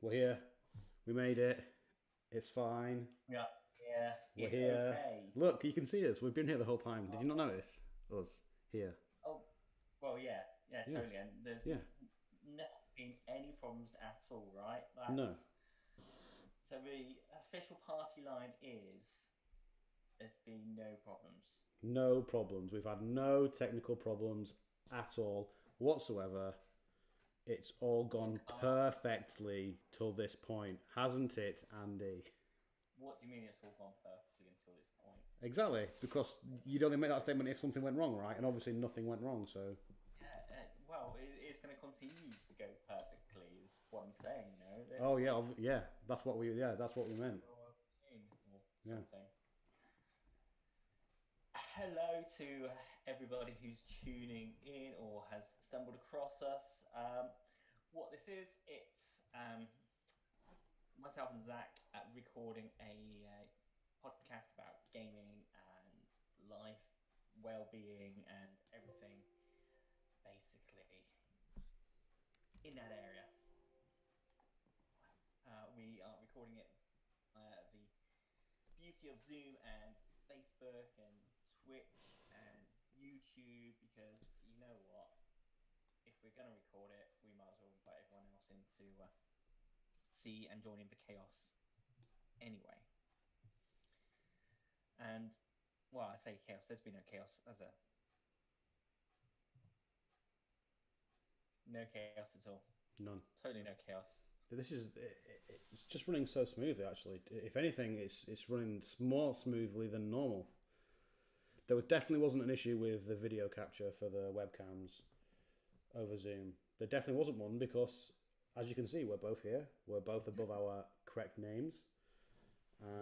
We're here. We made it. It's fine. Yeah, We're it's here. okay. Look, you can see us. We've been here the whole time. Did you not notice us here? Oh, well, yeah, Yeah. totally. And there's Yeah. not been any problems at all, right? No. So the official party line is there's been no problems. No problems. We've had no technical problems at all whatsoever. It's all gone Look, perfectly till this point, hasn't it, Andy? what do you mean it's all gone perfectly until this point? Exactly, because you'd only make that statement if something went wrong, right? And obviously nothing went wrong, so. Yeah, well, it's going to continue to go perfectly. Is what I'm saying. You know. Oh yeah, yeah. That's what we meant. Or Yeah. something. Hello to everybody who's tuning in or has stumbled across us. What this is, it's myself and Zach recording a podcast about gaming and life, well-being, and everything basically in that area. We are recording it the beauty of Zoom and Facebook and Twitch and issue because you know what? If we're going to record it, we might as well invite everyone else in to see and join in the chaos anyway. And, well, I say chaos. There's been no chaos as a... No chaos at all. None. Totally no chaos. It's just running so smoothly, actually. If anything, it's running more smoothly than normal. There definitely wasn't an issue with the video capture for the webcams over Zoom. There definitely wasn't one because, as you can see, we're both here. We're both above our correct names.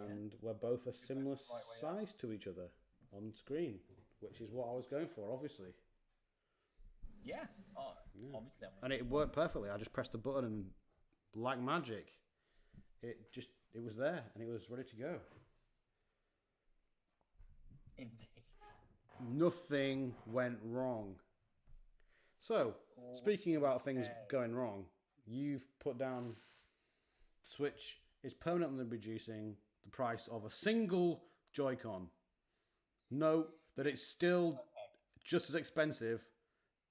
And we're both a similar size to each other on screen, which is what I was going for, obviously. Yeah, obviously. And it worked perfectly. I just pressed the button and, like magic, it was there and it was ready to go. Indeed. Nothing went wrong. So, speaking about things going wrong, you've put down Switch is permanently reducing the price of a single Joy-Con. Note that it's still just as expensive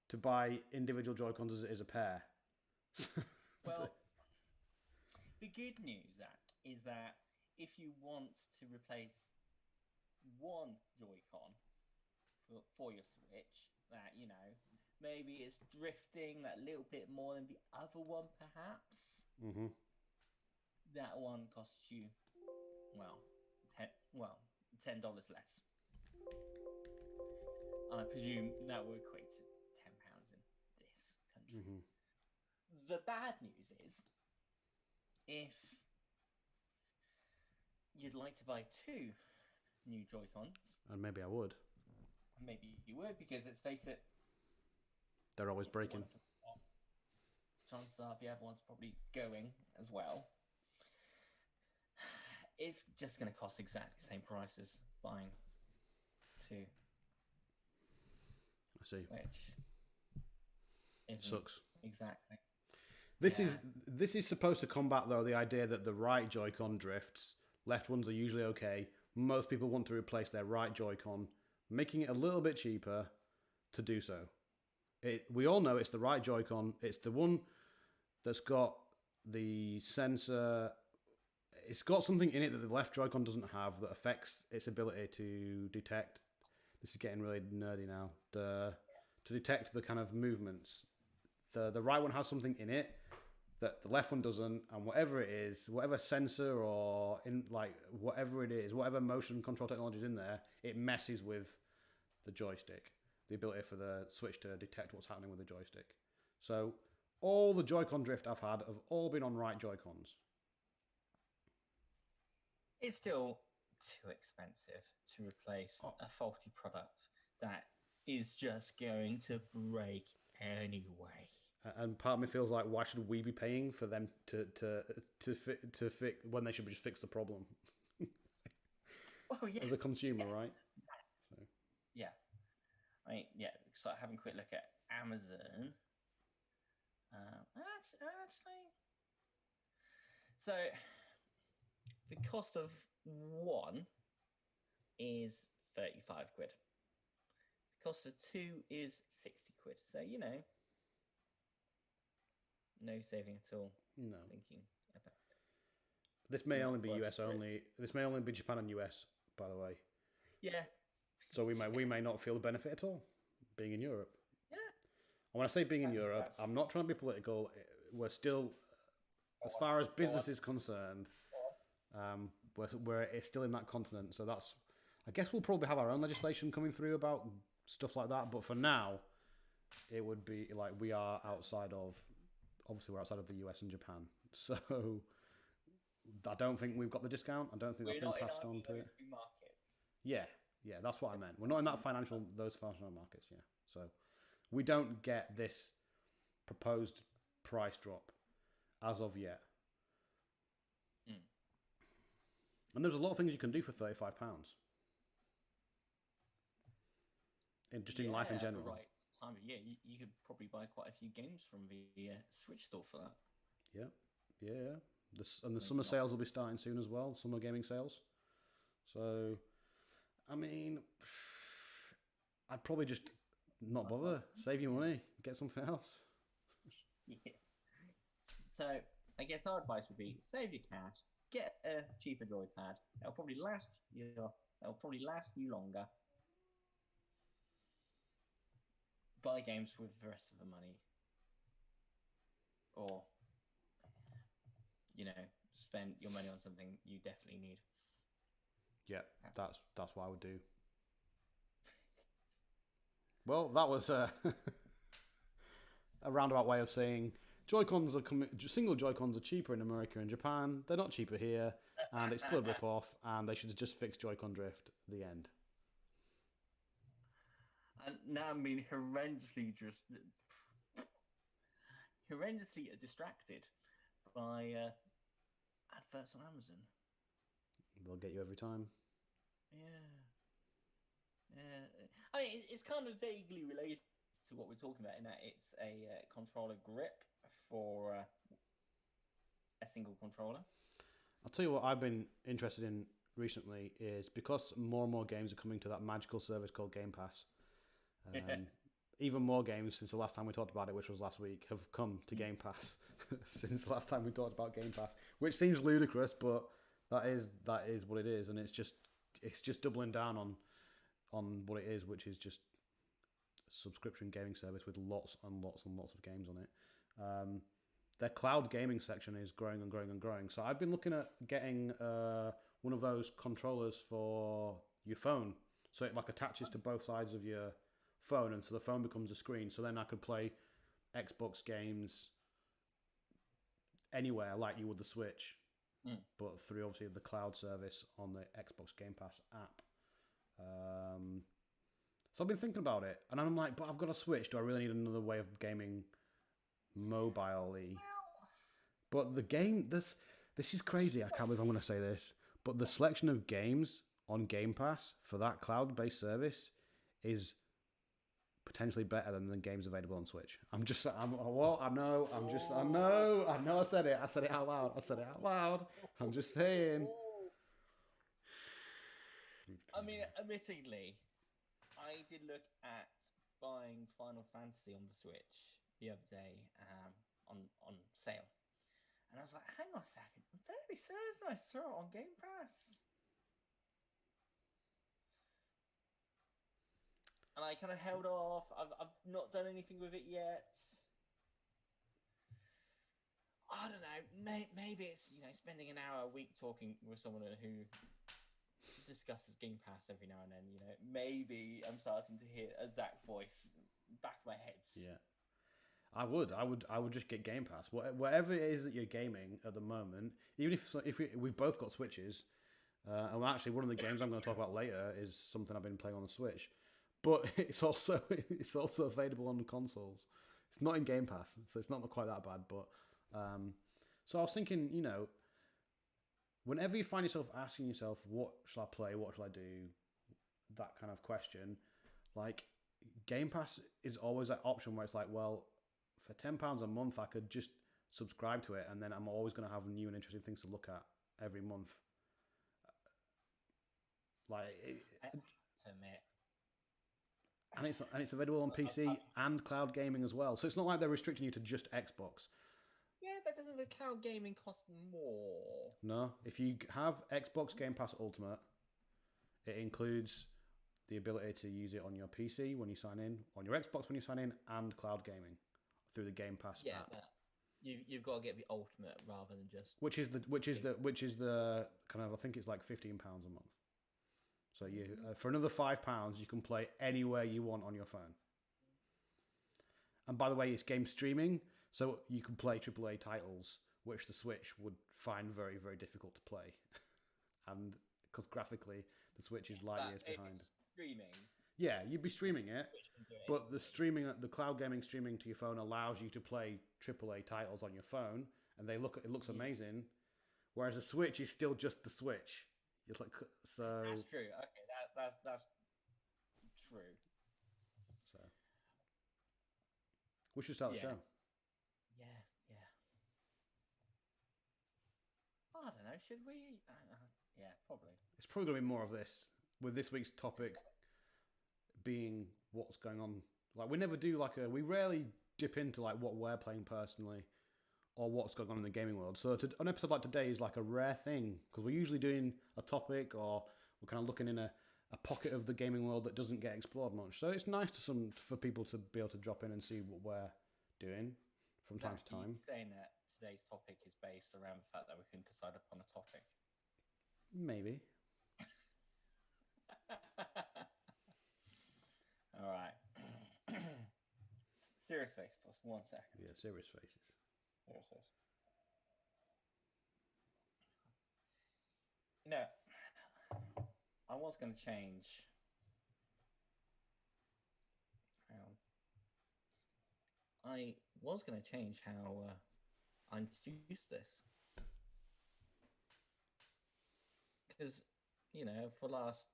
to buy individual Joy-Cons as it is a pair. Well, the good news, Zach, is that if you want to replace one Joy-Con for your Switch, that, you know, maybe it's drifting that little bit more than the other one, perhaps. Mm-hmm. That one costs you, $10 less. I presume that will equate to £10 in this country. Mm-hmm. The bad news is, if you'd like to buy 2 new Joy-Cons, And maybe I would. maybe you would, because let's face it, They're always breaking. Chances are the other one's probably going as well. It's just going to cost exactly the same price as buying 2. I see. Which sucks. Exactly. This is supposed to combat, though, the idea that the right Joy-Con drifts. Left ones are usually okay. Most people want to replace their right Joy-Con, making it a little bit cheaper to do so. We all know it's the right Joy-Con. It's the one that's got the sensor. It's got something in it that the left Joy-Con doesn't have that affects its ability to detect. This is getting really nerdy now. To detect the kind of movements. The right one has something in it that the left one doesn't, and whatever it is, whatever sensor or whatever it is, whatever motion control technology is in there, it messes with the joystick. The ability for the Switch to detect what's happening with the joystick. So all the Joy-Con drift I've had have all been on right Joy-Cons. It's still too expensive to replace a faulty product that is just going to break anyway. And part of me feels like, why should we be paying for them to fix when they should just fix the problem? Oh yeah, as a consumer, right? So yeah, so having a quick look at Amazon. Actually, so the cost of one is 35 quid. The cost of 2 is 60 quid. So, you know, no saving at all. No. Thinking about it. This may only be US only. This may only be Japan and US, by the way. Yeah. So we may not feel the benefit at all being in Europe. Yeah. And when I say being in Europe, I'm not trying to be political. We're still, as far as business is concerned, it's still in that continent. So that's, I guess we'll probably have our own legislation coming through about stuff like that. But for now, it would be like we are outside of, obviously we're outside of the US and Japan. So I don't think we've got the discount. I don't think that's been passed on to it. Yeah, that's what I meant. We're not in those financial markets, yeah. So we don't get this proposed price drop as of yet. And there's a lot of things you can do for £35. In life in general. Right time of year, you could probably buy quite a few games from the Switch store for that. Yeah. And the summer sales will be starting soon as well. Summer gaming sales. So, I mean, I'd probably just not bother. Save your money. Get something else. Yeah. So I guess our advice would be save your cash, get a cheaper joypad. It'll probably last you longer. Buy games with the rest of the money, or spend your money on something you definitely need. Yeah, that's what I would do. Well, that was a roundabout way of saying Joy-Cons single Joy-Cons are cheaper in America and Japan. They're not cheaper here, and it's still a rip-off, and they should have just fixed Joy-Con drift. The end. And now I'm being horrendously distracted by adverts on Amazon. They'll get you every time. Yeah. I mean, it's kind of vaguely related to what we're talking about in that it's a controller grip for a single controller. I'll tell you what I've been interested in recently is because more and more games are coming to that magical service called Game Pass. Even more games since the last time we talked about it, which was last week, have come to Game Pass since the last time we talked about Game Pass, which seems ludicrous, but that is what it is, and it's just doubling down on what it is, which is just a subscription gaming service with lots and lots and lots of games on it. Their cloud gaming section is growing and growing and growing. So I've been looking at getting one of those controllers for your phone, so it like attaches to both sides of your phone, and so the phone becomes a screen. So then I could play Xbox games anywhere, like you would the Switch, but through obviously the cloud service on the Xbox Game Pass app. So I've been thinking about it, and I'm like, but I've got a Switch. Do I really need another way of gaming mobile-y? But the game, this is crazy. I can't believe I'm going to say this, but the selection of games on Game Pass for that cloud-based service is potentially better than the games available on Switch. I know. I said it out loud. I'm just saying. I mean, admittedly, I did look at buying Final Fantasy on the Switch the other day on sale. And I was like, hang on a second, I'm fairly certain I saw it on Game Pass. And I kind of held off. I've not done anything with it yet. I don't know. Maybe it's spending an hour a week talking with someone who discusses Game Pass every now and then. Maybe I'm starting to hear a Zach voice back of my head. Yeah, I would just get Game Pass. Whatever it is that you're gaming at the moment, even if we've both got Switches, and actually one of the games I'm going to talk about later is something I've been playing on the Switch. But it's also available on the consoles. It's not in Game Pass, so it's not quite that bad. But so I was thinking, whenever you find yourself asking yourself, what shall I play? What shall I do? That kind of question. Like Game Pass is always that option where it's like, well, for £10 a month, I could just subscribe to it, and then I'm always going to have new and interesting things to look at every month. And it's available on PC and cloud gaming as well. So it's not like they're restricting you to just Xbox. Yeah, but doesn't the cloud gaming cost more? No. If you have Xbox Game Pass Ultimate, it includes the ability to use it on your PC when you sign in, on your Xbox when you sign in, and cloud gaming through the Game Pass app. But you've got to get the Ultimate rather than just which is the kind of, I think it's like £15 a month. So you for another £5, you can play anywhere you want on your phone. And by the way, it's game streaming, so you can play AAA titles, which the Switch would find very, very difficult to play. And because graphically, the Switch is light years behind. It's streaming. Yeah, you'd be streaming it, but the cloud gaming streaming to your phone allows you to play AAA titles on your phone, and it looks amazing. Whereas the Switch is still just the Switch. It's like, so that's true. Okay, that's true. So we should start the show. Yeah. I don't know. Should we? Yeah, probably. It's probably going to be more of this, with this week's topic being what's going on Like we never do we rarely dip into like what we're playing personally or what's going on in the gaming world. So an episode like today is like a rare thing because we're usually doing a topic or we're kind of looking in a pocket of the gaming world that doesn't get explored much. So it's nice for people to be able to drop in and see what we're doing from time to time. Saying that today's topic is based around the fact that we can decide upon a topic. Maybe. All right. Serious face for us. 1 second. Yeah, serious faces. Serious face. You know, I was going to change. I was going to change how I introduce this. Because, you know, for the last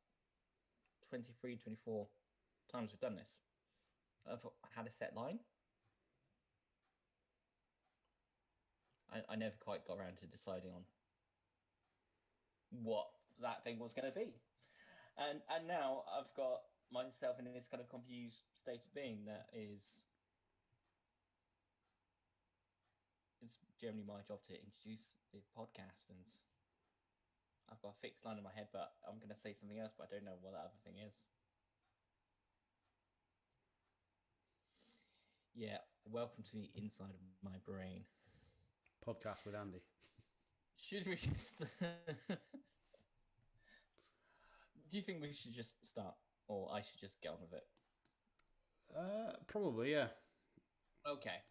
23, 24 times we've done this, I've had a set line. I never quite got around to deciding on what that thing was going to be. And now I've got myself in this kind of confused state of being that is... It's generally my job to introduce the podcast, and I've got a fixed line in my head, but I'm going to say something else, but I don't know what that other thing is. Yeah, welcome to the inside of my brain. Podcast with Andy. Should we just... Do you think we should just start, or I should just get on with it? Probably, yeah. Okay.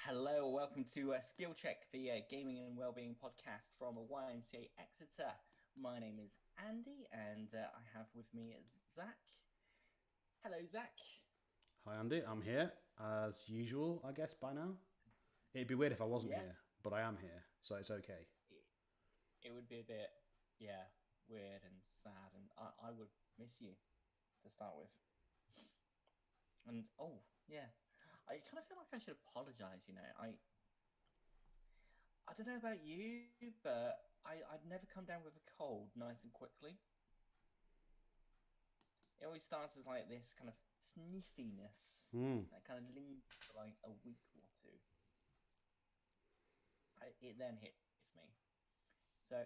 Hello, welcome to Skill Check, the Gaming and Wellbeing podcast from YMCA Exeter. My name is Andy, and I have with me Zach. Hello, Zach. Hi, Andy. I'm here, as usual, I guess, by now. It'd be weird if I wasn't here, but I am here, so it's okay. It would be a bit, weird and sad, and I would miss you, to start with. And, I kind of feel like I should apologise, you know. I don't know about you, but I'd never come down with a cold nice and quickly. It always starts as like this kind of sniffiness that kind of lingers for like a week or two. It then hits me. So,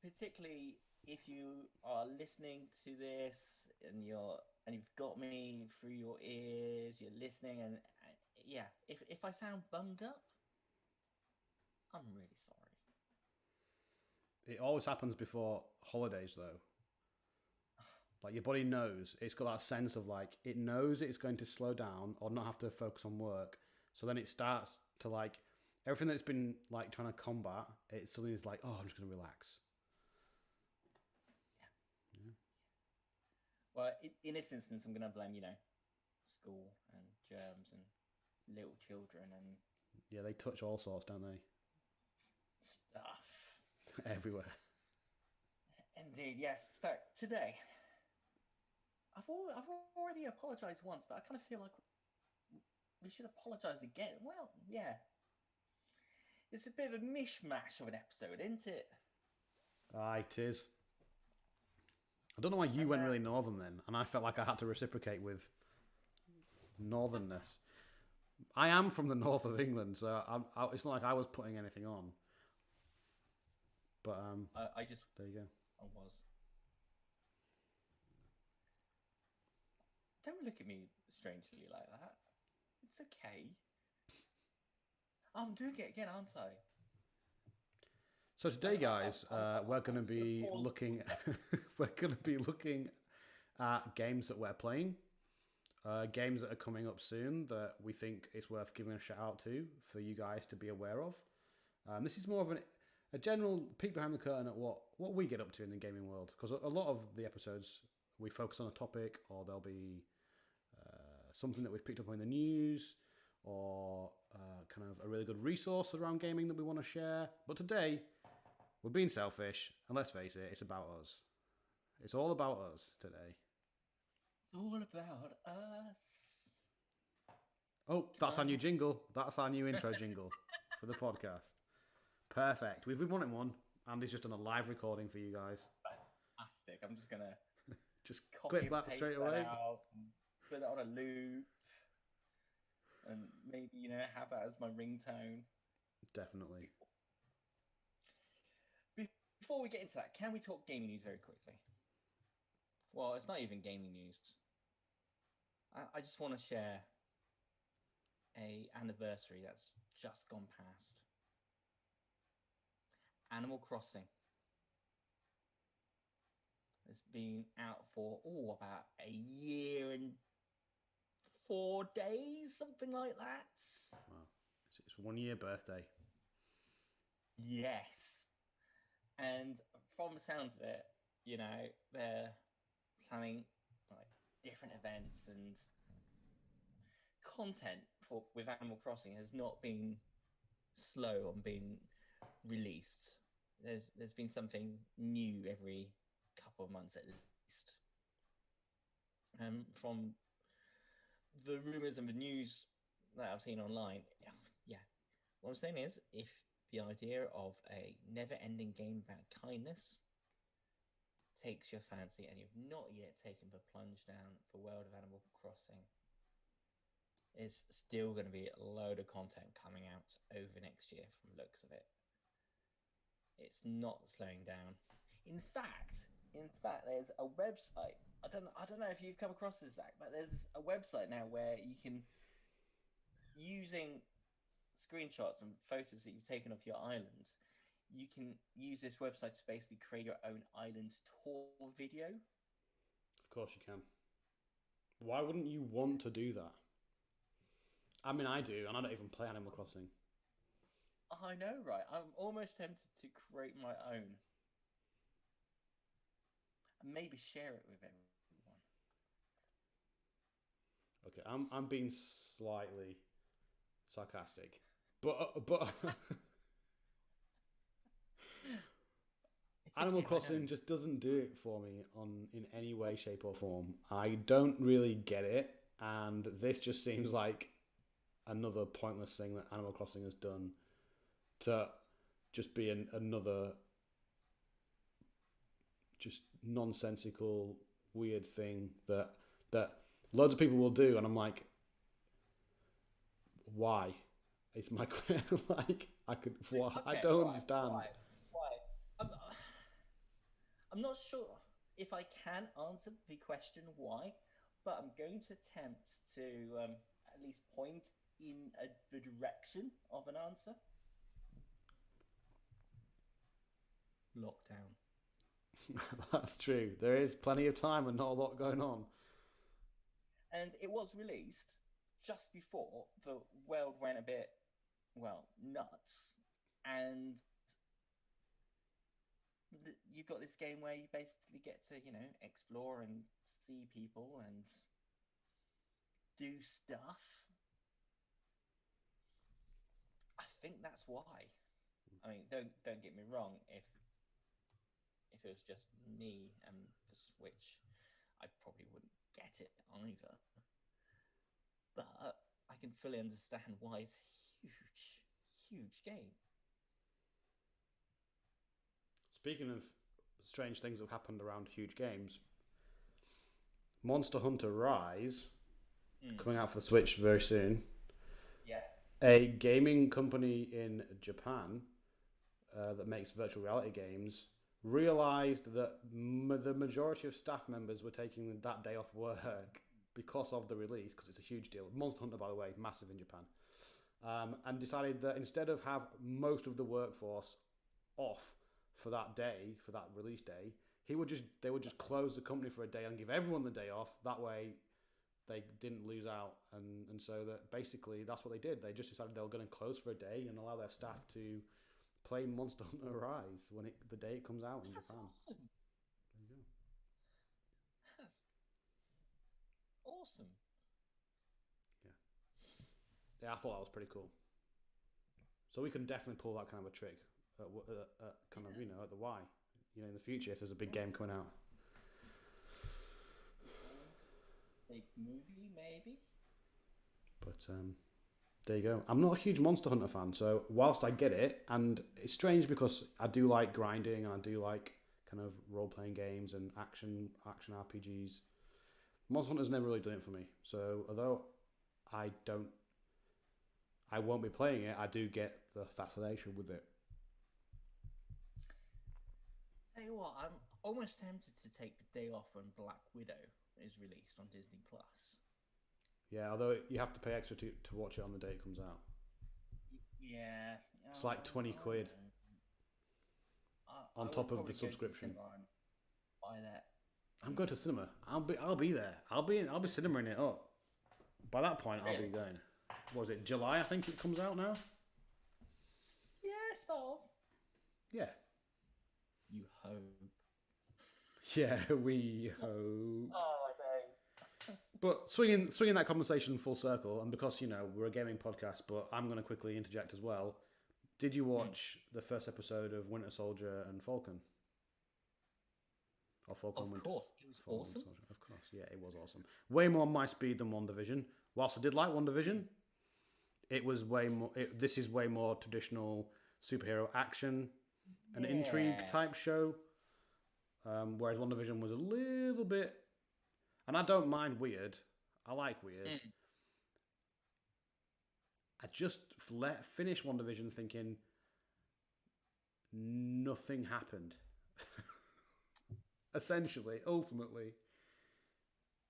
particularly if you are listening to this and you've got me through your ears, you're listening, and if I sound bummed up, I'm really sorry. It always happens before holidays, though. Like, your body knows. It's got that sense of, like, it knows it's going to slow down or not have to focus on work. So then it starts to, like, everything that's been, like, trying to combat, it suddenly is like, oh, I'm just going to relax. Yeah. Well, in this instance, I'm going to blame, school and germs and little children and... Yeah, they touch all sorts, don't they? Stuff. Everywhere. Indeed, yes. So, today... I've already apologised once, but I kind of feel like we should apologise again. Well, yeah. It's a bit of a mishmash of an episode, isn't it? Aye, it is. I don't know why you went really northern then, and I felt like I had to reciprocate with northernness. I am from the north of England, so it's not like I was putting anything on. But I just... There you go. I was... Don't look at me strangely like that. It's okay. I'm doing it again, aren't I? So today, guys, we're going to be looking. We're going to be looking at games that we're playing, games that are coming up soon that we think it's worth giving a shout out to for you guys to be aware of. This is more of a general peek behind the curtain at what we get up to in the gaming world, because a lot of the episodes we focus on a topic, or there'll be something that we've picked up on the news, or kind of a really good resource around gaming that we want to share. But today, we're being selfish, and let's face it, it's about us. It's all about us today. It's all about us. Oh, that's our new jingle. That's our new intro jingle for the podcast. Perfect. We've been wanting one. Andy's just done a live recording for you guys. Fantastic. I'm just gonna Just copy clip and that paste straight that away. out, and put it on a loop, and maybe have that as my ringtone. Definitely. Before we get into that, can we talk gaming news very quickly? Well, it's not even gaming news. I just want to share a anniversary that's just gone past. Animal Crossing. It's been out for about a year and 4 days, something like that. Wow. It's 1 year birthday. Yes. And from the sounds of it, they're planning like different events, and content with Animal Crossing has not been slow on being released. There's been something new every couple of months at least. From the rumors and the news that I've seen online, yeah, what I'm saying is, if the idea of a never-ending game about kindness takes your fancy, and you've not yet taken the plunge down the world of Animal Crossing, there's still going to be a load of content coming out over next year from the looks of it. It's not slowing down. In fact, there's a website. I don't know if you've come across this, Zach, but there's a website now where you can, using screenshots and photos that you've taken of your island, you can use this website to basically create your own island tour video. Of course you can. Why wouldn't you want to do that? I mean, I do, and I don't even play Animal Crossing. I know, right? I'm almost tempted to create my own. And maybe share it with everyone. Okay, I'm being slightly sarcastic, but Animal Crossing just doesn't do it for me in any way, shape, or form. I don't really get it, and this just seems like another pointless thing that Animal Crossing has done to just be another just nonsensical, weird thing that loads of people will do, and I'm like, why? It's my like I could. Why? Okay, I don't understand. Why? I'm not sure if I can answer the question why, but I'm going to attempt to at least point in the direction of an answer. Lockdown. That's true. There is plenty of time and not a lot going on. And it was released just before the world went a bit, nuts. And you've got this game where you basically get to, explore and see people and do stuff. I think that's why. I mean, don't get me wrong. If it was just me and the Switch, I probably wouldn't get it either. But I can fully understand why it's a huge game. Speaking of strange things that have happened around huge games, Monster Hunter Rise, coming out for the Switch very soon. Yeah. A gaming company in Japan that makes virtual reality games realized that the majority of staff members were taking that day off work because of the release, because it's a huge deal. Monster Hunter, by the way, massive in Japan. And decided that instead of have most of the workforce off for that day, for that release day, they would just close the company for a day and give everyone the day off. That way they didn't lose out. And so that basically that's what they did. They just decided they were going to close for a day and allow their staff to play Monster Hunter Rise the day it comes out in That's Japan. Awesome. There you go. That's awesome. Yeah, I thought that was pretty cool. So we can definitely pull that kind of a trick at at the Y. In the future if there's a big game coming out. Big movie, maybe. But there you go. I'm not a huge Monster Hunter fan, so whilst I get it, and it's strange because I do like grinding and I do like kind of role-playing games and action RPGs. Monster Hunter's never really done it for me. So although I won't be playing it, I do get the fascination with it. Tell you what, I'm almost tempted to take the day off when Black Widow is released on Disney Plus. Yeah, although you have to pay extra to watch it on the day it comes out. Yeah. It's like 20 quid on top of the subscription. Buy that. I'm going to cinema. I'll be there. I'll be cinemaing it up. By that point, I'll be going. What was it? July, I think it comes out now. Yeah, sort of. Yeah. You hope. Yeah, we hope. Oh my days. But swinging that conversation full circle, and because we're a gaming podcast, but I'm going to quickly interject as well. Did you watch the first episode of Winter Soldier and Falcon? Or Falcon Of Winter? course, it was Falcon awesome. Soldier. Of course, yeah, it was awesome. Way more my speed than WandaVision. Whilst I did like WandaVision, it was way more. This is way more traditional superhero action and intrigue type show. Whereas WandaVision was a little bit, and I don't mind weird. I like weird. I just finished WandaVision thinking nothing happened. Essentially, ultimately.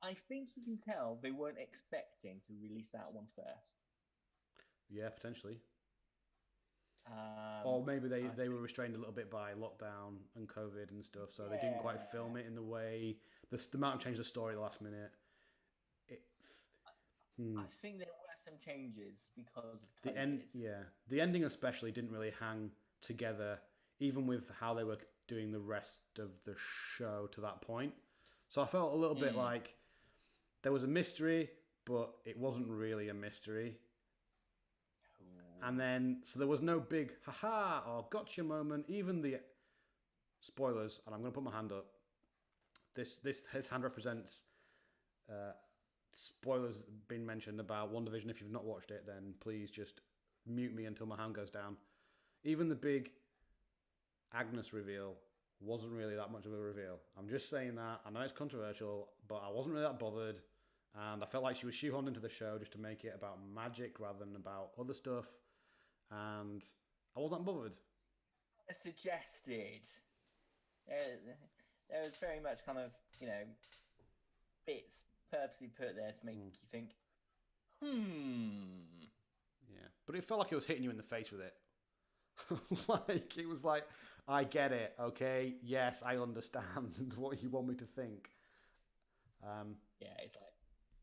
I think you can tell they weren't expecting to release that one first. Yeah, potentially. Or maybe they were restrained a little bit by lockdown and COVID and stuff, so they didn't quite film it in the way. The amount changed the story at the last minute. I think there were some changes because of COVID. The ending especially didn't really hang together, even with how they were doing the rest of the show to that point. So I felt a little bit like there was a mystery, but it wasn't really a mystery. And then, so there was no big haha or gotcha moment. Even the spoilers, and I'm going to put my hand up. His hand represents spoilers being mentioned about WandaVision. If you've not watched it, then please just mute me until my hand goes down. Even the big Agnes reveal wasn't really that much of a reveal. I'm just saying that. I know it's controversial, but I wasn't really that bothered. And I felt like she was shoehorned into the show just to make it about magic rather than about other stuff. And I wasn't bothered. Suggested. There was very much kind of, bits purposely put there to make you think, Yeah. But it felt like it was hitting you in the face with it. Like, it was like, I get it, okay? Yes, I understand what you want me to think. Yeah, it's like,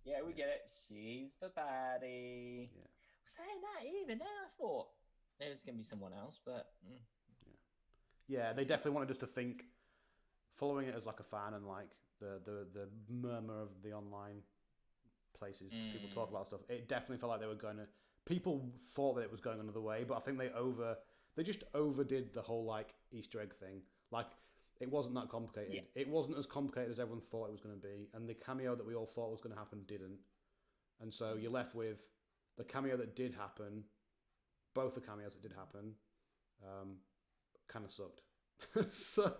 yeah, we get it. She's the baddie. Yeah. Saying that even then, I thought there's going to be someone else, but... Yeah, they definitely wanted us to think, following it as like a fan and like the murmur of the online places people talk about stuff. It definitely felt like they were going to... People thought that it was going another way, but I think they just overdid the whole like Easter egg thing. Like, it wasn't that complicated. Yeah. It wasn't as complicated as everyone thought it was going to be, and the cameo that we all thought was going to happen didn't. And so you're left with the cameo that did happen. Both the cameos that did happen kind of sucked. So,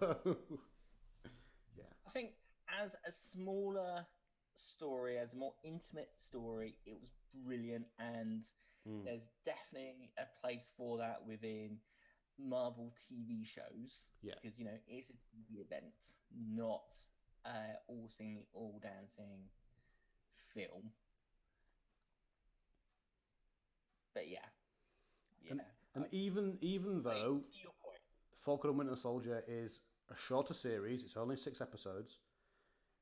yeah. I think as a smaller story, as a more intimate story, it was brilliant, and there's definitely a place for that within Marvel TV shows. Yeah. Because, it's a TV event, not all singing, all dancing film. But yeah. And even though Falcon and Winter Soldier is a shorter series, it's only 6 episodes.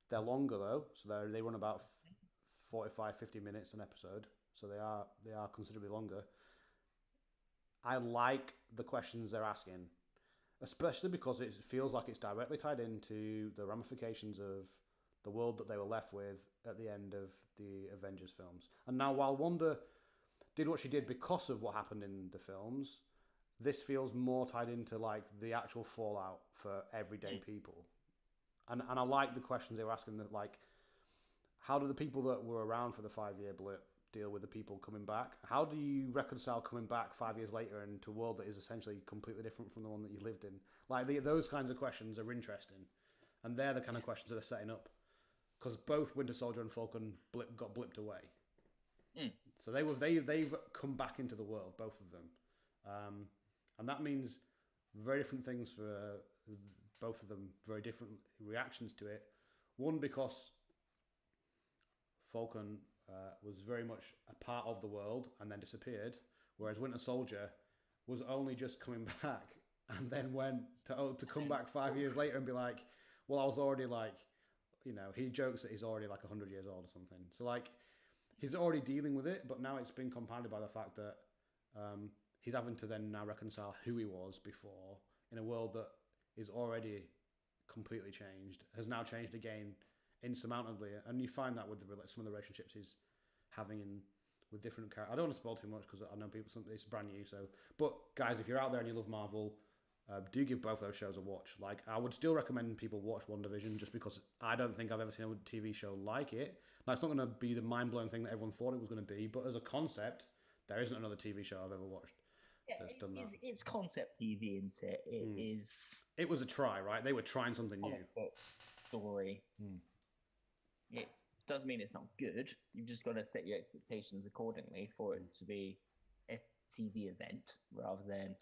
They're longer though, so they run about 45-50 minutes an episode, so they are considerably longer. I like the questions they're asking, especially because it feels like it's directly tied into the ramifications of the world that they were left with at the end of the Avengers films. And now, while Wanda did what she did because of what happened in the films, this feels more tied into like the actual fallout for everyday people. And I like the questions they were asking, that like, how do the people that were around for the 5-year blip deal with the people coming back. How do you reconcile coming back 5 years later into a world that is essentially completely different from the one that you lived in? Like those kinds of questions are interesting, and they're the kind of questions that are setting up. Because both Winter Soldier and Falcon got blipped away, so they've come back into the world, both of them, and that means very different things for both of them. Very different reactions to it. One, because Falcon was very much a part of the world and then disappeared, whereas Winter Soldier was only just coming back and then went to come back 5 years later and be like, well, I was already like, he jokes that he's already like 100 years old or something. So like, he's already dealing with it, but now it's been compounded by the fact that he's having to then now reconcile who he was before in a world that is already completely changed, has now changed again insurmountably, and you find that with some of the relationships he's having with different characters. I don't want to spoil too much because I know it's brand new. So, but guys, if you're out there and you love Marvel, do give both those shows a watch. Like, I would still recommend people watch WandaVision just because I don't think I've ever seen a TV show like it. Now, it's not going to be the mind-blowing thing that everyone thought it was going to be, but as a concept, there isn't another TV show I've ever watched that's done that. It's concept TV, isn't it? It was a try, right? They were trying something new. Story. It does mean it's not good. You've just got to set your expectations accordingly for it to be a TV event rather than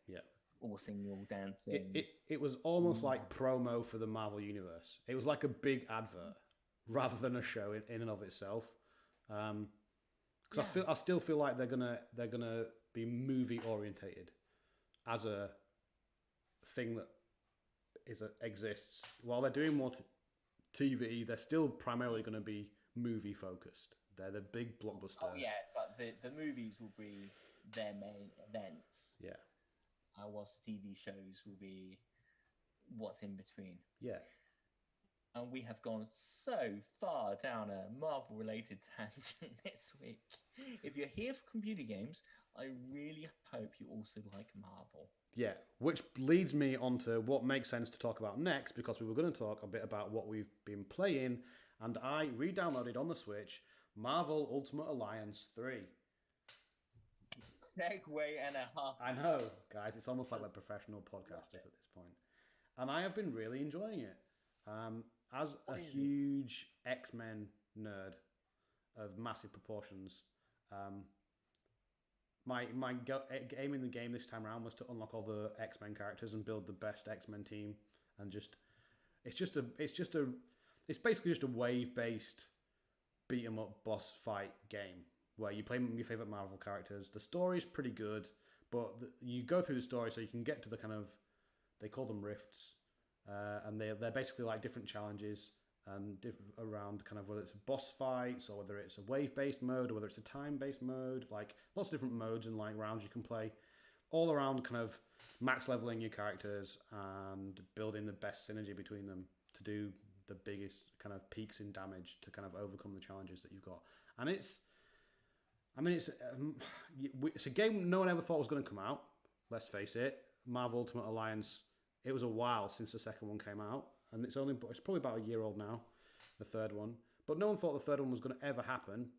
all singing, all dancing. It was almost like promo for the Marvel Universe. It was like a big advert rather than a show in and of itself. Because I still feel like they're gonna be movie orientated as a thing that exists. While they're doing more TV, they're still primarily going to be movie focused. They're the big blockbuster. Oh yeah, it's like the movies will be their main events. Yeah. Whilst the TV shows will be what's in between. Yeah. And we have gone so far down a Marvel-related tangent this week. If you're here for computer games, I really hope you also like Marvel. Yeah, which leads me on to what makes sense to talk about next, because we were going to talk a bit about what we've been playing, and I re-downloaded on the Switch Marvel Ultimate Alliance 3. Segue and a half. I know, guys, it's almost like we're professional podcasters at this point. And I have been really enjoying it. As a huge X-Men nerd of massive proportions, my aim in the game this time around was to unlock all the X-Men characters and build the best X-Men team, and it's basically just a wave-based beat 'em up boss fight game where you play your favorite Marvel characters. The story's pretty good, but you go through the story so you can get to the kind of, they call them rifts, and they're basically like different challenges and around kind of whether it's boss fights or whether it's a wave-based mode or whether it's a time-based mode, like lots of different modes and like rounds you can play, all around kind of max leveling your characters and building the best synergy between them to do the biggest kind of peaks in damage to kind of overcome the challenges that you've got. And it's a game no one ever thought was going to come out. Let's face it, Marvel Ultimate Alliance. It was a while since the second one came out, and it's probably about a year old now, the third one. But no one thought the third one was going to ever happen,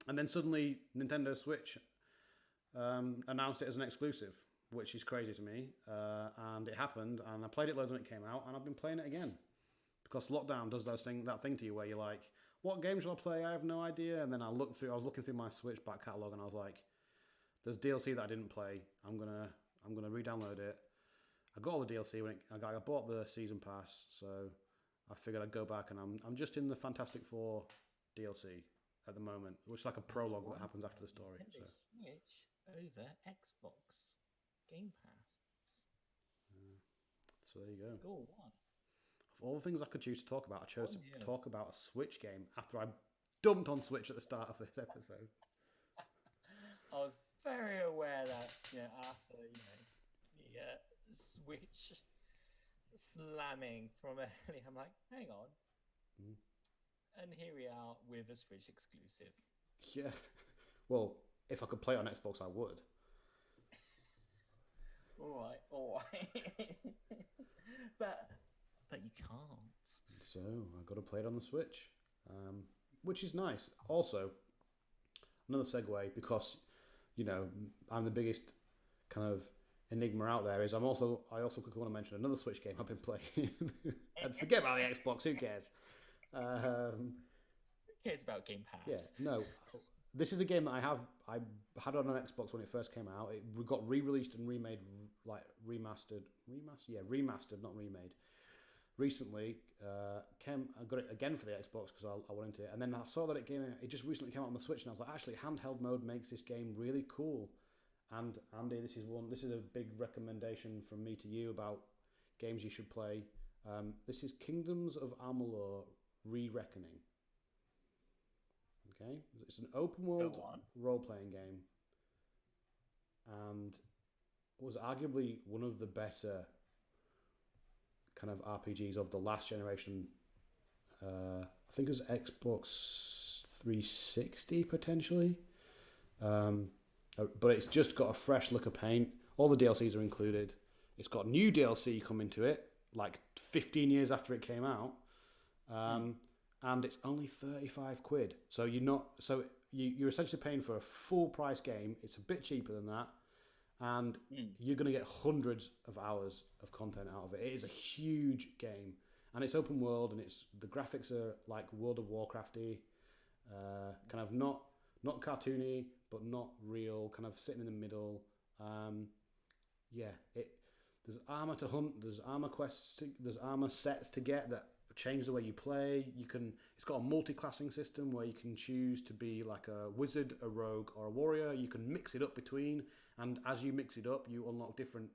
and then suddenly Nintendo Switch announced it as an exclusive, which is crazy to me. And it happened, and I played it loads when it came out, and I've been playing it again because lockdown does that thing to you where you're like, what game shall I play? I have no idea. And then I was looking through my Switch back catalogue, and I was like, there's DLC that I didn't play. I'm gonna re-download it. I got all the DLC when I bought the season pass, so I figured I'd go back, and I'm just in the Fantastic Four DLC at the moment, which is like a prologue that happens after the story. So. Switch over Xbox Game Pass. So there you go. Score one. Of all the things I could choose to talk about, I chose to talk about a Switch game after I dumped on Switch at the start of this episode. I was very aware that after the Switch slamming from early, I'm like, hang on. And here we are with a Switch exclusive. Yeah. Well, if I could play it on Xbox, I would. All right. but you can't. So I've got to play it on the Switch, which is nice. Also, another segue, because I'm the biggest kind of enigma out there. I also quickly want to mention another Switch game I've been playing. And forget about the Xbox. Who cares? Who cares about Game Pass? Yeah, no. This is a game that I had on an Xbox when it first came out. It got re-released and remade, like remastered, not remade. Recently, I got it again for the Xbox because I wanted it, and then I saw that it just recently came out on the Switch, and I was like, actually, handheld mode makes this game really cool. And Andy, this is a big recommendation from me to you about games you should play. This is Kingdoms of Amalur: Re-Reckoning. Okay, it's an open world role-playing game, and was arguably one of the better kind of RPGs of the last generation. I think it was Xbox 360 potentially, but it's just got a fresh look of paint. All the DLCs are included. It's got new DLC coming to it, like 15 years after it came out. And it's only 35 quid. So you're essentially paying for a full price game. It's a bit cheaper than that. And you're going to get hundreds of hours of content out of it. It is a huge game. And it's open world, and the graphics are like World of Warcrafty, kind of not cartoony, but not real, kind of sitting in the middle. There's armor to hunt, there's armor quests, there's armor sets to get that change the way you play. It's got a multi-classing system where you can choose to be like a wizard, a rogue, or a warrior. You can mix it up between, and as you mix it up, you unlock different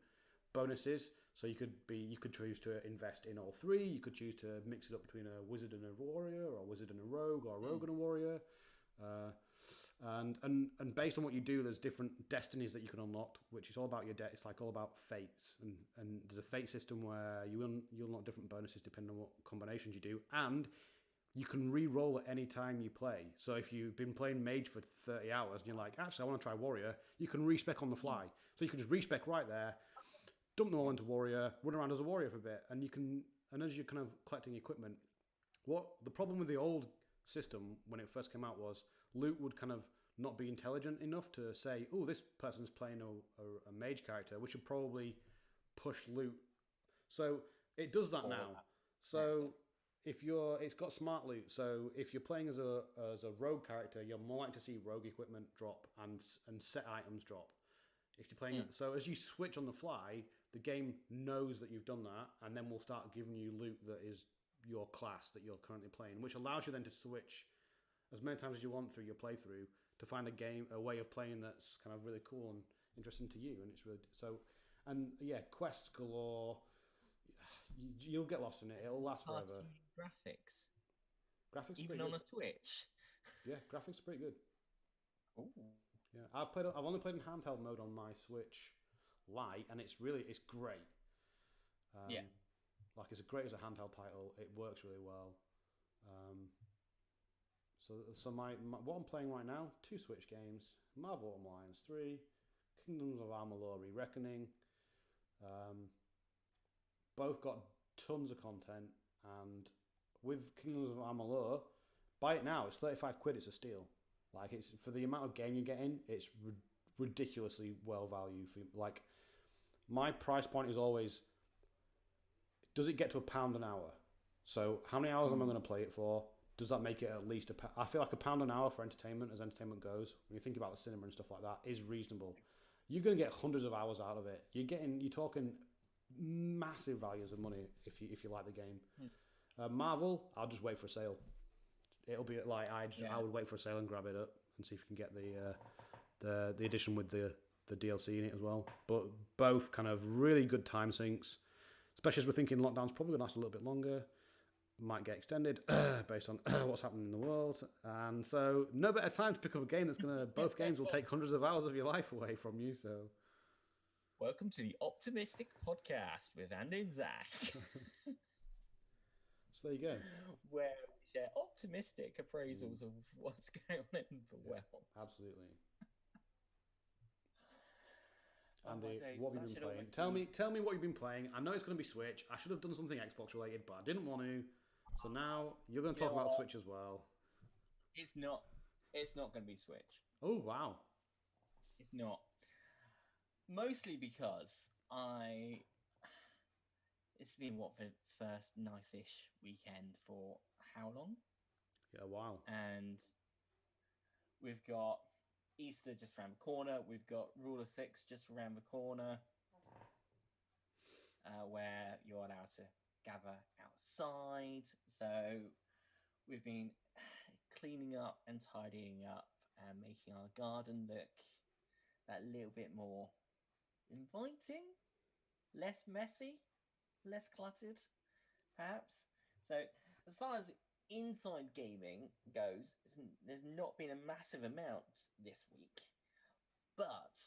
bonuses. So you could choose to invest in all three. You could choose to mix it up between a wizard and a warrior, or a wizard and a rogue, or a rogue and a warrior. And based on what you do, there's different destinies that you can unlock, which is all about your debt. It's like all about fates, and there's a fate system where you unlock different bonuses depending on what combinations you do, and you can re-roll at any time you play. So if you've been playing mage for 30 hours and you're like, actually, I want to try warrior, you can respec on the fly. So you can just respec right there, dump them all into warrior, run around as a warrior for a bit, and as you're kind of collecting equipment. What the problem with the old system when it first came out was loot would kind of not be intelligent enough to say, oh, this person's playing a mage character, we should probably push loot. So it does that now. So it's got smart loot. So if you're playing as a rogue character, you're more likely to see rogue equipment drop and set items drop. If you're playing so as you switch on the fly, the game knows that you've done that, and then will start giving you loot that is your class that you're currently playing, which allows you then to switch as many times as you want through your playthrough to find a way of playing that's kind of really cool and interesting to you. And it's really so, and yeah, quests galore. You'll get lost in it. It'll last forever. Graphics, even on a Switch. Yeah, graphics are pretty good. Ooh. Yeah, I've only played in handheld mode on my Switch Lite, and it's great. Like it's great as a handheld title. It works really well. So my what I'm playing right now, 2 Switch games: Marvel Autumn Alliance 3, Kingdoms of Amalur: Re-Reckoning. Both got tons of content, and with Kingdoms of Amalur, buy it now. It's 35 quid. It's a steal. Like it's for the amount of game you get in, it's ridiculously well valued. Like my price point is always, does it get to £1 an hour? So how many hours am I going to play it for? Does that make it at least I feel like £1 an hour for entertainment, as entertainment goes, when you think about the cinema and stuff like that, is reasonable. You're going to get hundreds of hours out of it. You're talking massive values of money if you like the game. Marvel, I'll just wait for a sale. It'll be like I would wait for a sale and grab it up and see if you can get the edition with the DLC in it as well. But both kind of really good time sinks, especially as we're thinking lockdown's probably going to last a little bit longer. Might get extended based on what's happening in the world, and so no better time to pick up a game that's gonna. Both games will take hundreds of hours of your life away from you. So, welcome to the Optimistic Podcast with Andy and Zach. So there you go. Where we share optimistic appraisals of what's going on in the world. Absolutely. Andy, what have you been playing? Tell me what you've been playing. I know it's going to be Switch. I should have done something Xbox related, but I didn't want to. So now you're going to talk about Switch as well. It's not It's not going to be Switch. Oh wow. It's not. Mostly because it's been what the first nice-ish weekend for how long? Yeah, wow. And we've got Easter just around the corner. We've got Rule of Six just around the corner, where you're allowed to gather outside. So we've been cleaning up and tidying up and making our garden look that little bit more inviting, less messy, less cluttered, perhaps. So, as far as inside gaming goes, there's not been a massive amount this week, but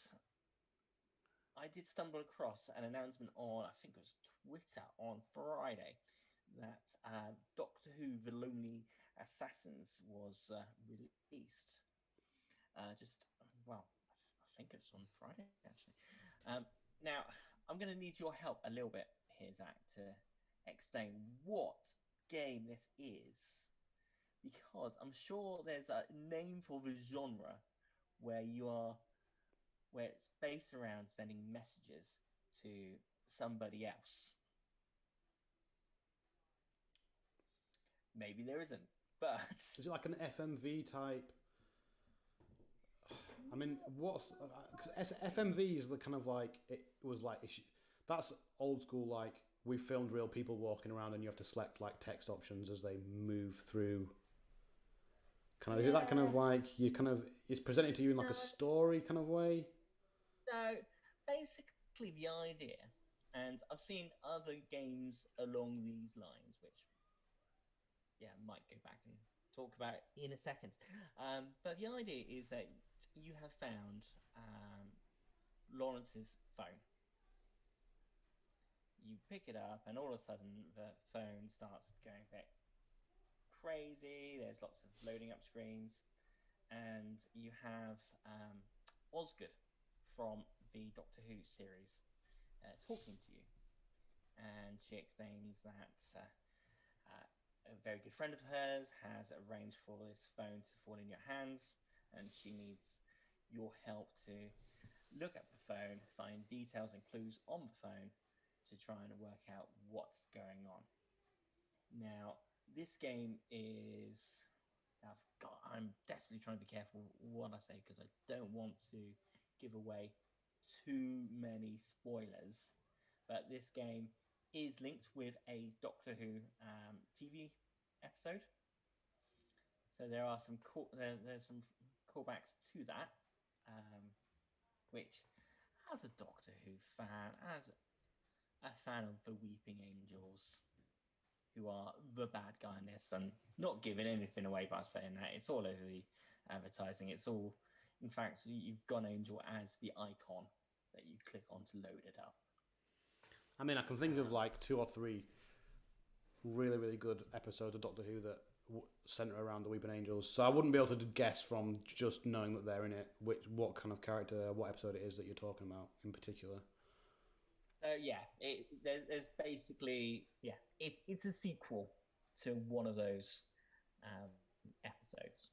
I did stumble across an announcement on, I think it was Twitter on Friday, that Doctor Who: The Lonely Assassins was released. Just well, I think it's on Friday actually. Now I'm going to need your help a little bit here, Zach, to explain what game this is, because I'm sure there's a name for the genre where you are where it's based around sending messages to somebody else. Maybe there isn't, but Is it like an FMV type? I mean, what's because FMV is the kind of like it was like that's old school. Like we filmed real people walking around, and you have to select like text options as they move through. Kind of is it that kind of like you kind of it's presented to you in like no, a story kind of way? so basically the idea, and I've seen other games along these lines, which yeah, might go back and talk about in a second. But the idea is that you have found Lawrence's phone. You pick it up, and all of a sudden the phone starts going a bit crazy. There's lots of loading up screens, and you have Osgood from the Doctor Who series talking to you, and she explains that a very good friend of hers has arranged for this phone to fall in your hands, and she needs your help to look at the phone, find details and clues on the phone to try and work out what's going on. Now, this game is. I'm desperately trying to be careful what I say because I don't want to give away too many spoilers. But this game is linked with a Doctor Who TV episode, so there are there's some callbacks to that, which, as a Doctor Who fan, as a fan of the Weeping Angels, who are the bad guy in this, and not giving anything away by saying that, it's all over the advertising. It's all, in fact, you've got Angel as the icon that you click on to load it up. I mean, I can think of like two or three really really good episodes of Doctor Who that center around the Weeping Angels. So I wouldn't be able to guess from just knowing that they're in it what kind of character, what episode it is that you're talking about in particular. Yeah, there's basically it's a sequel to one of those episodes,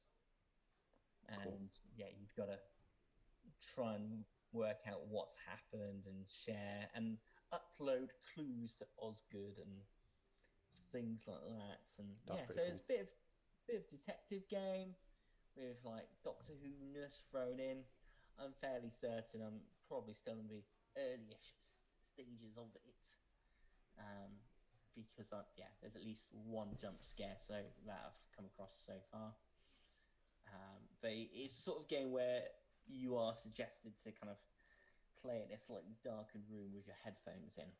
and Cool. yeah, you've got to try and work out what's happened and share and upload clues to Osgood and things like that. And That's yeah, pretty so cool. it's a bit of detective game with like Doctor Who ness thrown in. I'm fairly certain I'm probably still in the early-ish stages of it. Um, because yeah, there's at least one jump scare so that I've come across so far. But it's a sort of game where you are suggested to kind of play in a slightly darkened room with your headphones in.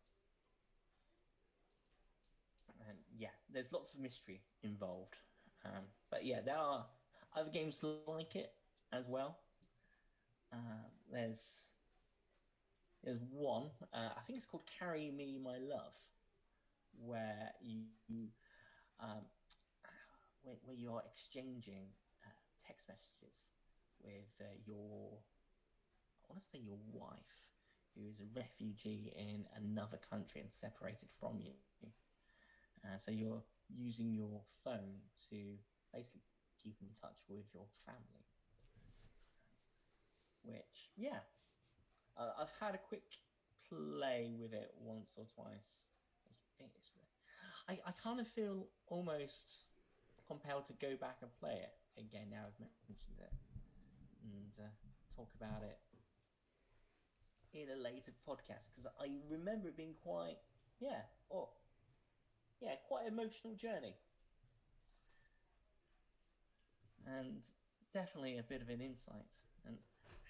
And yeah, there's lots of mystery involved. But yeah, there are other games like it as well. There's one, I think it's called Carry Me, My Love, where um, where you are exchanging text messages with your, I want to say your wife, who is a refugee in another country and separated from you. So you're using your phone to basically keep in touch with your family. Which, yeah, I've had a quick play with it once or twice. I kind of feel almost compelled to go back and play it again now I've mentioned it, and talk about it in a later podcast, because I remember it being quite quite emotional journey, and definitely a bit of an insight, and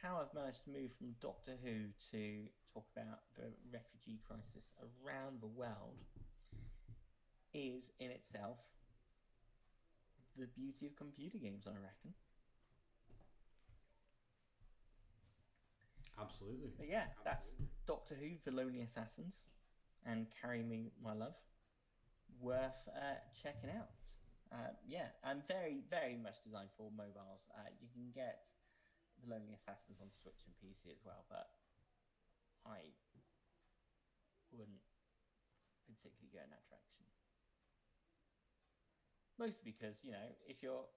how I've managed to move from Doctor Who to talk about the refugee crisis around the world is in itself the beauty of computer games, I reckon. Absolutely. But yeah, that's Doctor Who, The Lonely Assassins, and Carry Me, My Love. Worth checking out. Yeah, and very, very much designed for mobiles. You can get The Lonely Assassins on Switch and PC as well, but I wouldn't particularly go in that direction. Mostly because, you know, if you're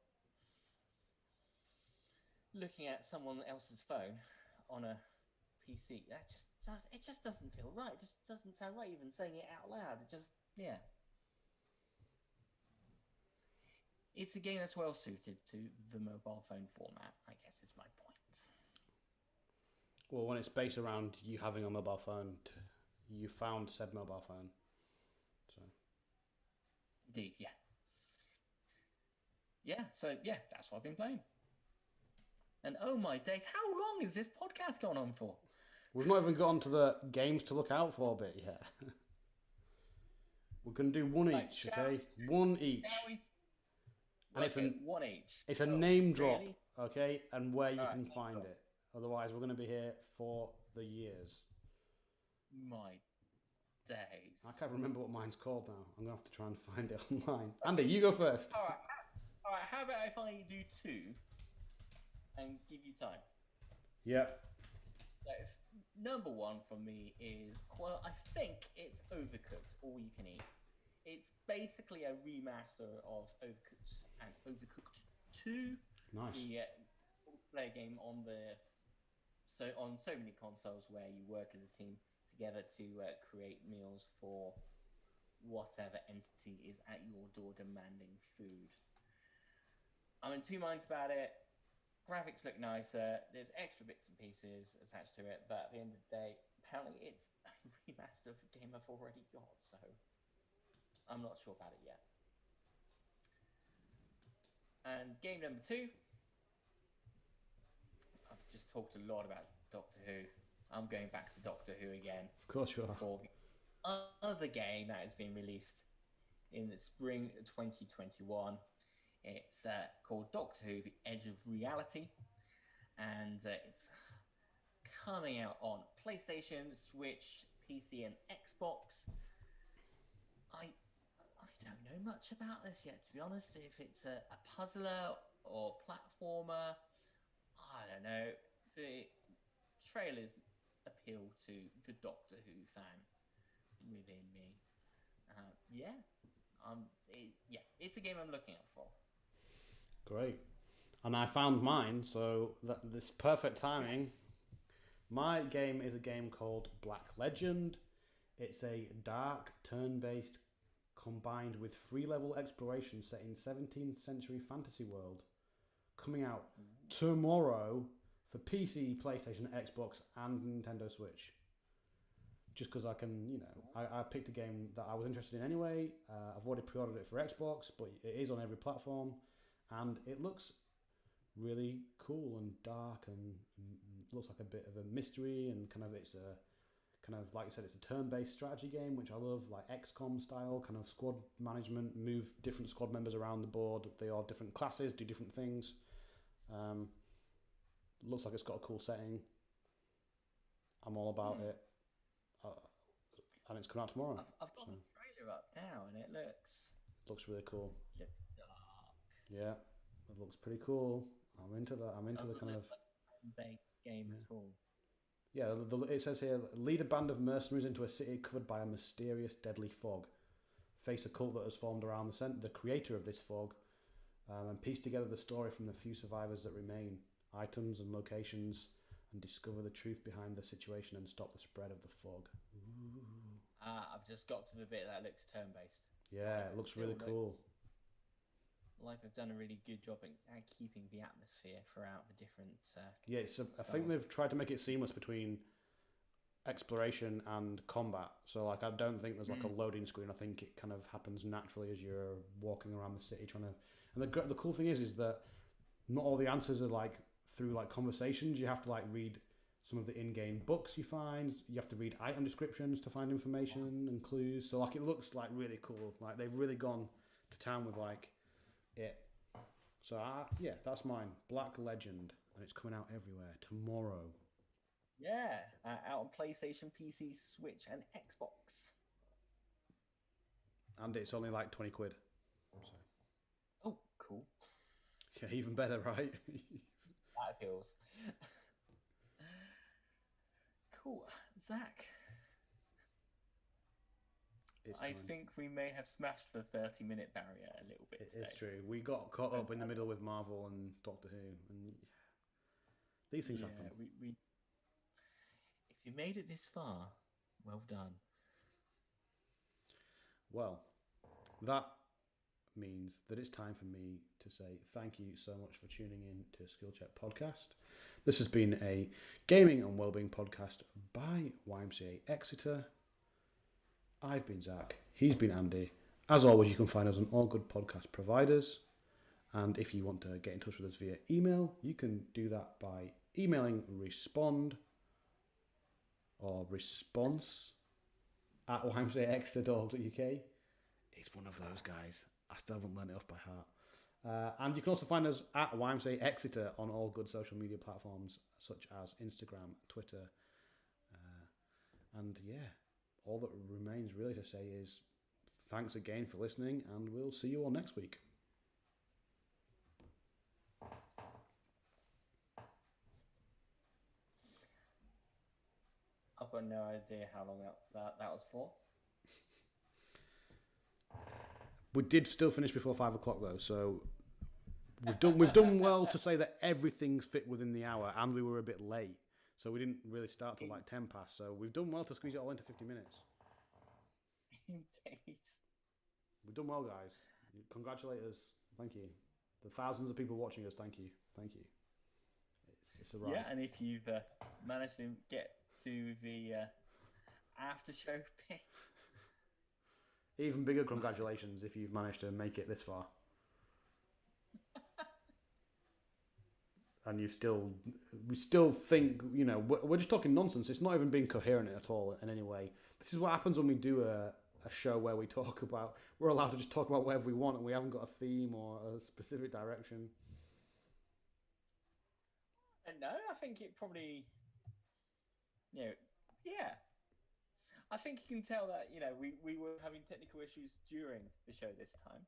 looking at someone else's phone on a PC, it just doesn't feel right. It just doesn't sound right even saying it out loud. It just, yeah. It's a game that's well suited to the mobile phone format, I guess is my point. Well, when it's based around you having a mobile phone, you found said mobile phone. So. Indeed, yeah. Yeah, so yeah, that's what I've been playing. And oh my days, how long is this podcast gone on for? We've not even gotten to the games to look out for bit yet. We're going to do one each, okay? One each. And okay, one each. It's a name drop, really? okay? And where you can find it. Otherwise, we're going to be here for the years. My days. I can't remember what mine's called now. I'm going to have to try and find it online. Andy, you go first. All right. How about if I do two and give you time? Yeah. So number one for me is, well, I think it's Overcooked, All You Can Eat. It's basically a remaster of Overcooked and Overcooked 2. Nice. The multiplayer game on so many consoles where you work as a team together to create meals for whatever entity is at your door demanding food. I'm in two minds about it. Graphics look nicer. There's extra bits and pieces attached to it, but at the end of the day, apparently it's a remaster of a game I've already got, so I'm not sure about it yet. And game number two, I've just talked a lot about Doctor Who. I'm going back to Doctor Who again. Of course you are. For the other game that has been released in the spring 2021. It's called Doctor Who, The Edge of Reality. And it's coming out on PlayStation, Switch, PC, and Xbox. I don't know much about this yet, to be honest. If it's a puzzler or platformer, I don't know. The trailers appeal to the Doctor Who fan within me. It's a game I'm looking out for. Great. And I found mine, so this perfect timing. Yes. My game is a game called Black Legend. It's a dark, turn-based, combined with free-level exploration set in 17th century fantasy world. Coming out tomorrow for PC, PlayStation, Xbox, and Nintendo Switch. Just because I can, I picked a game that I was interested in anyway. I've already pre-ordered it for Xbox, but it is on every platform. And it looks really cool and dark and looks like a bit of a mystery, and it's a like you said, it's a turn-based strategy game, which I love, like XCOM style, kind of squad management, move different squad members around the board. They are different classes, do different things. Looks like it's got a cool setting. I'm all about it. And it's coming out tomorrow. I've got the trailer up now, and it looks really cool. Looks dark. Yeah, it looks pretty cool. I'm into that. I'm into the kind of based game at all. Yeah, it says here, lead a band of mercenaries into a city covered by a mysterious, deadly fog. Face a cult that has formed around the creator of this fog. and piece together the story from the few survivors that remain, items and locations, and discover the truth behind the situation and stop the spread of the fog. I've just got to the bit that looks turn-based. Yeah, it looks really cool. Like they've done a really good job at keeping the atmosphere throughout the different. I think they've tried to make it seamless between exploration and combat. So like, I don't think there's like a loading screen. I think it kind of happens naturally as you're walking around the city trying to. And the cool thing is that not all the answers are like through like conversations. You have to like read some of the in-game books you find. You have to read item descriptions to find information and clues. So like, it looks like really cool. Like they've really gone to town with like it. So yeah, that's mine. Black Legend, and it's coming out everywhere tomorrow. Yeah, out on PlayStation, PC, Switch, and Xbox. And it's only like 20 quid. So. Oh, cool. Yeah, even better, right? That appeals. Cool. Zach. I think we may have smashed the 30-minute barrier a little bit today. It's true. We got caught up in the middle with Marvel and Doctor Who, and these things happen. We if you made it this far, well done. Well, that means that it's time for me to say thank you so much for tuning in to Skill Check Podcast. This has been a gaming and wellbeing podcast by YMCA Exeter. I've been Zach. He's been Andy. As always, you can find us on all good podcast providers. And if you want to get in touch with us via email, you can do that by emailing response at ymcaexeter.org.uk. It's one of those guys. I still haven't learned it off by heart. And you can also find us at YMCA Exeter on all good social media platforms such as Instagram, Twitter. And yeah, all that remains really to say is thanks again for listening, and we'll see you all next week. I've got no idea how long that was for. We did still finish before 5 o'clock though, so we've done well to say that everything's fit within the hour, and we were a bit late, so we didn't really start till like 10 past. So we've done well to squeeze it all into 50 minutes. Indeed. We've done well, guys. Congratulate us. Thank you. The thousands of people watching us. Thank you. Thank you. It's a ride. Yeah, and if you've managed to get to the after show bit, even bigger congratulations if you've managed to make it this far. And we still think, we're just talking nonsense. It's not even being coherent at all in any way. This is what happens when we do a show where we're allowed to just talk about whatever we want, and we haven't got a theme or a specific direction. No, I think it probably, yeah. I think you can tell that, we were having technical issues during the show this time.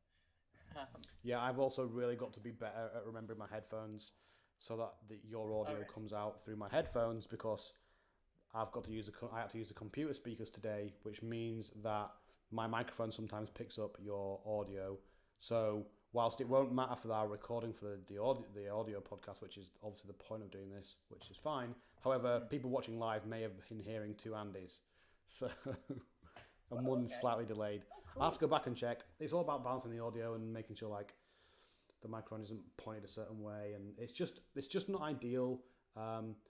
Yeah, I've also really got to be better at remembering my headphones so that your audio comes out through my headphones, because I had to use the computer speakers today, which means that my microphone sometimes picks up your audio. So whilst it won't matter for our recording for the audio podcast, which is obviously the point of doing this, which is fine. However, people watching live may have been hearing two Andys. So, and one's slightly delayed. Cool. I'll have to go back and check. It's all about balancing the audio and making sure like the microphone isn't pointed a certain way, and it's just not ideal.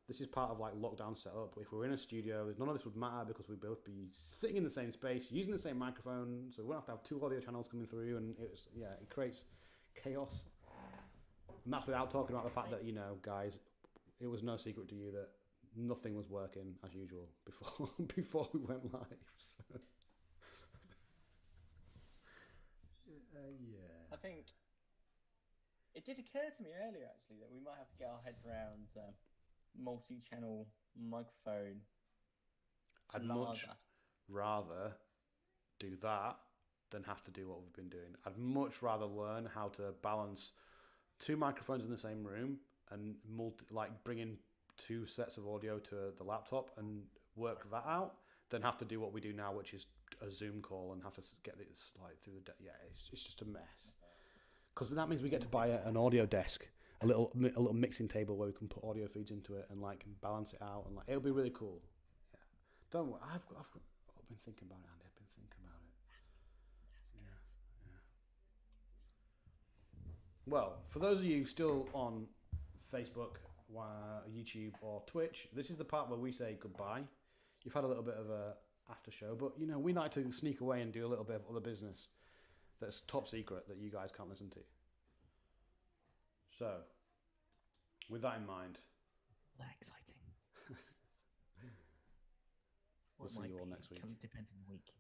This is part of like lockdown setup. If we were in a studio, none of this would matter because we'd both be sitting in the same space, using the same microphone, so we won't have to have two audio channels coming through, and it creates chaos. And that's without talking about the fact that, guys, it was no secret to you that nothing was working as usual before we went live. So. Yeah. I think it did occur to me earlier, actually, that we might have to get our heads around multi-channel microphone. I'd much rather do that than have to do what we've been doing. I'd much rather learn how to balance two microphones in the same room and bring in two sets of audio to the laptop and work that out than have to do what we do now, which is a Zoom call and have to get this through the day. Yeah, it's just a mess. Because that means we get to buy an audio desk, a little mixing table where we can put audio feeds into it and like balance it out, and like it'll be really cool. Yeah. Don't worry, I've been thinking about it, Andy. I've been thinking about it. Well, for those of you still on Facebook, YouTube, or Twitch, this is the part where we say goodbye. You've had a little bit of a after show, but you know we like to sneak away and do a little bit of other business that's top secret that you guys can't listen to. So, with that in mind, That exciting. we'll see you all next week. Depends on the week.